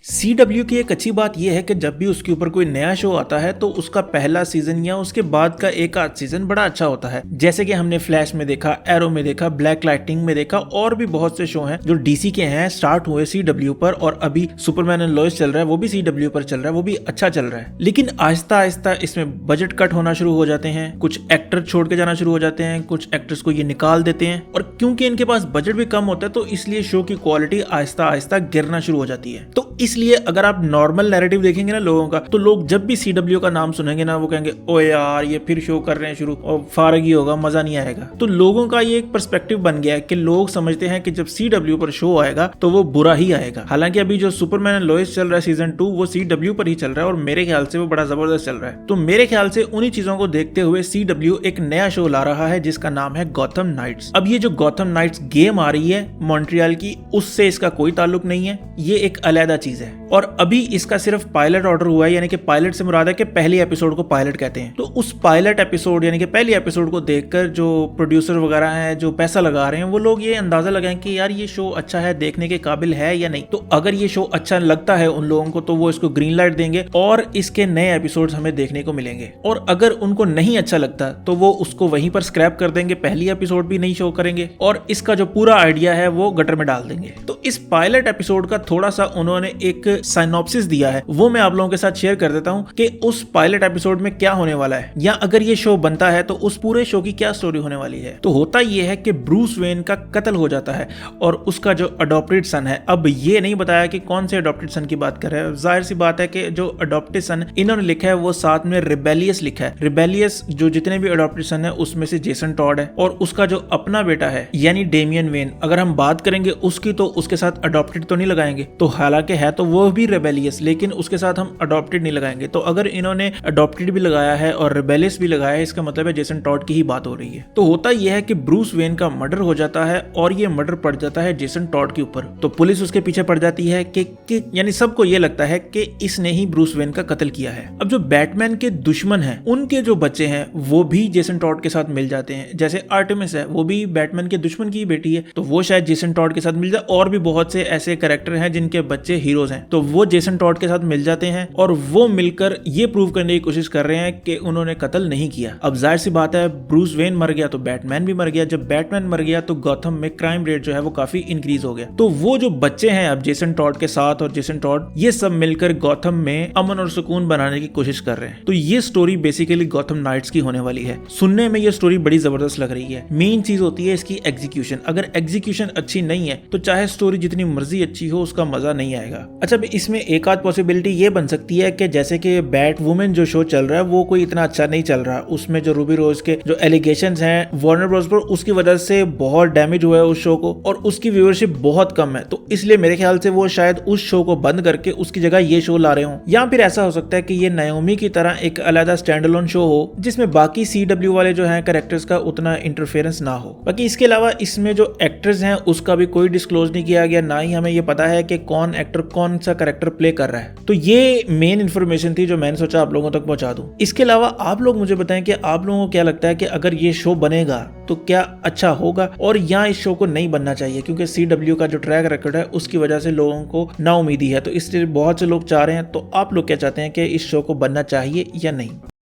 CW की एक अच्छी बात यह है कि जब भी उसके ऊपर कोई नया शो आता है तो उसका पहला सीजन या उसके बाद का एक आध सीजन बड़ा अच्छा होता है। जैसे कि हमने फ्लैश में देखा, एरो में देखा, ब्लैक लाइटनिंग में देखा और भी बहुत से शो हैं जो DC के हैं, स्टार्ट हुए CW पर और अभी सुपरमैन एंड लॉइस चल रहा है, वो भी CW पर चल रहा है, वो भी अच्छा चल रहा है। लेकिन आहिस्ता आहिस्ता इसमें बजट कट होना शुरू हो जाते हैं, कुछ एक्टर छोड़ के जाना शुरू हो जाते हैं, कुछ एक्टर्स को ये निकाल देते हैं और क्योंकि इनके पास बजट भी कम होता है तो इसलिए शो की क्वालिटी आहिस्ता आहिस्ता गिरना शुरू हो जाती है। तो इसलिए अगर आप नॉर्मल नैरेटिव देखेंगे ना लोगों का, तो लोग जब भी CW का नाम सुनेंगे ना वो कहेंगे ओ यार ये फिर शो कर रहे हैं शुरू और फारगी होगा, मजा नहीं आएगा। तो लोगों का ये एक पर्सपेक्टिव बन गया है कि लोग समझते हैं कि जब CW पर शो आएगा तो वो बुरा ही आएगा। हालांकि अभी जो सुपरमैन एंड लॉइस चल रहा है सीजन 2 वो CW पर ही चल रहा है और मेरे ख्याल से वो बड़ा जबरदस्त चल रहा है। तो मेरे ख्याल से उन्हीं चीजों को देखते हुए CW एक नया शो ला रहा है जिसका नाम है गॉथम नाइट्स। अब ये जो गॉथम नाइट्स गेम आ रही है मॉन्ट्रियल की, उससे इसका कोई ताल्लुक नहीं है, ये एक अलग चीज है। और अभी इसका सिर्फ पायलट ऑर्डर हुआ है, यानी कि पायलट से मुराद है कि पहले एपिसोड को पायलट कहते हैं। तो उस पायलट एपिसोड यानी कि पहले एपिसोड को देखकर जो प्रोड्यूसर वगैरह हैं जो पैसा लगा रहे हैं वो लोग ये अंदाजा लगाएं कि यार ये शो अच्छा है, देखने के काबिल है या नहीं। तो अगर ये शो अच्छा लगता है उन लोगों को तो वो इसको ग्रीन लाइट देंगे और इसके नए एपिसोड्स हमें देखने को मिलेंगे। और अगर उनको नहीं अच्छा लगता तो वो उसको वहीं पर स्क्रैप कर देंगे, पहली एपिसोड भी नहीं शो करेंगे और इसका जो पूरा आइडिया है वो गटर में डाल देंगे। तो इस पायलट एपिसोड का थोड़ा सा उन्होंने एक साइनॉप्सिस दिया है, वो मैं आप लोगों के साथ शेयर कर देता हूं कि उस पायलट एपिसोड में क्या होने वाला है, या अगर ये शो बनता है तो उस पूरे शो की क्या स्टोरी होने वाली है। तो होता यह है कि ब्रूस वेन का कत्ल हो जाता है और उसका जो अडॉप्टेड सन है, अब ये नहीं बताया कि कौन से अडॉप्टेड सन की बात कर रहे हैं। जाहिर सी बात है कि जो अडॉप्टेड सन इन्होंने लिखा है वो साथ में रिबेलियस लिखा है। रिबेलियस जो जितने भी अडॉप्टेड सन है उसमें से जेसन टॉड है और उसका जो अपना बेटा है यानी डेमियन वेन, अगर हम बात करेंगे उसकी तो उसके साथ अडॉप्टेड तो नहीं लगाएंगे, तो हालांकि है तो वो भी रिबेलियस, लेकिन उसके साथ हम अडॉप्टेड नहीं लगाएंगे। तो अगर इन्होंने अडॉप्टेड भी लगाया है और रिबेलियस भी लगाया है, इसका मतलब है जेसन टॉड की ही बात हो रही है। तो होता यह है कि ब्रूस वेन का मर्डर हो जाता है और ये मर्डर पड़ जाता है जेसन टॉड के ऊपर। तो पुलिस उसके पीछे पड़ जाती है कि यानी सबको ये लगता है कि इसने ही ब्रूस वेन का कत्ल किया है। अब जो बैटमैन के दुश्मन हैं उनके जो बच्चे हैं वो भी जेसन टॉड के साथ मिल जाते हैं। जैसे आर्टेमिस है, वो भी बैटमैन के दुश्मन की बेटी है, तो वो शायद जेसन टॉड के साथ मिल जाए। और भी बहुत से ऐसे कैरेक्टर हैं जिनके बच्चे हीरोज हैं, तो वो जेसन टॉड के साथ मिल जाते हैं और वो मिलकर ये प्रूव करने की कोशिश कर रहे हैं कि उन्होंने कत्ल नहीं किया। अब जाहिर सी बात है ब्रूस वेन मर गया तो बैटमैन भी मर गया। जब बैटमैन मर गया तो गॉथम में क्राइम रेट जो है वो काफी इंक्रीज हो गया। तो वो जो बच्चे हैं अब जेसन टॉड के साथ और जेसन टॉड ये सब मिलकर गॉथम में अमन और सुकून बनाने की कोशिश कर रहे हैं। तो ये स्टोरी बेसिकली गॉथम नाइट्स की होने वाली है। सुनने में ये स्टोरी बड़ी जबरदस्त लग रही है। मेन चीज होती है इसकी एग्जीक्यूशन। अगर एग्जीक्यूशन अच्छी नहीं है तो चाहे स्टोरी जितनी मर्जी अच्छी हो उसका मजा नहीं आएगा। अच्छा, इसमें एक आध पॉसिबिलिटी ये बन सकती है कि जैसे कि बैट वुमेन जो शो चल रहा है वो कोई इतना अच्छा नहीं चल रहा, उसमें जो रूबी रोज के जो एलिगेशंस हैं वार्नर ब्रॉस पर, उसकी वजह से बहुत डैमेज हुआ है उस शो को और उसकी व्यूअरशिप बहुत कम है। तो इसलिए मेरे ख्याल से वो शायद उस शो को बंद करके उसकी जगह ये शो ला रहे हो, या फिर ऐसा हो सकता है कि ये नायोमी की तरह एक अलग स्टैंड अलोन शो हो जिसमें बाकी CW वाले जो हैं कैरेक्टर्स का उतना इंटरफेरेंस ना हो। बाकी इसके अलावा इसमें जो एक्टर्स हैं उसका भी कोई डिस्क्लोज नहीं किया गया, ना ही हमें ये पता है कि कौन एक्टर कौन सा कैरेक्टर प्ले कर रहा है। तो ये मेन इन्फॉर्मेशन थी जो मैंने सोचा आप लोगों तक पहुंचा दूं। इसके अलावा आप लोग मुझे बताएं कि आप लोगों को क्या लगता है कि अगर ये शो बनेगा तो क्या अच्छा होगा और या इस शो को नहीं बनना चाहिए, क्योंकि CW का जो ट्रैक रिकॉर्ड है उसकी वजह से लोगों को ना उम्मीदी है। तो इसलिए बहुत से लोग चाह रहे हैं। तो आप लोग क्या चाहते हैं कि इस शो को बनना चाहिए या नहीं?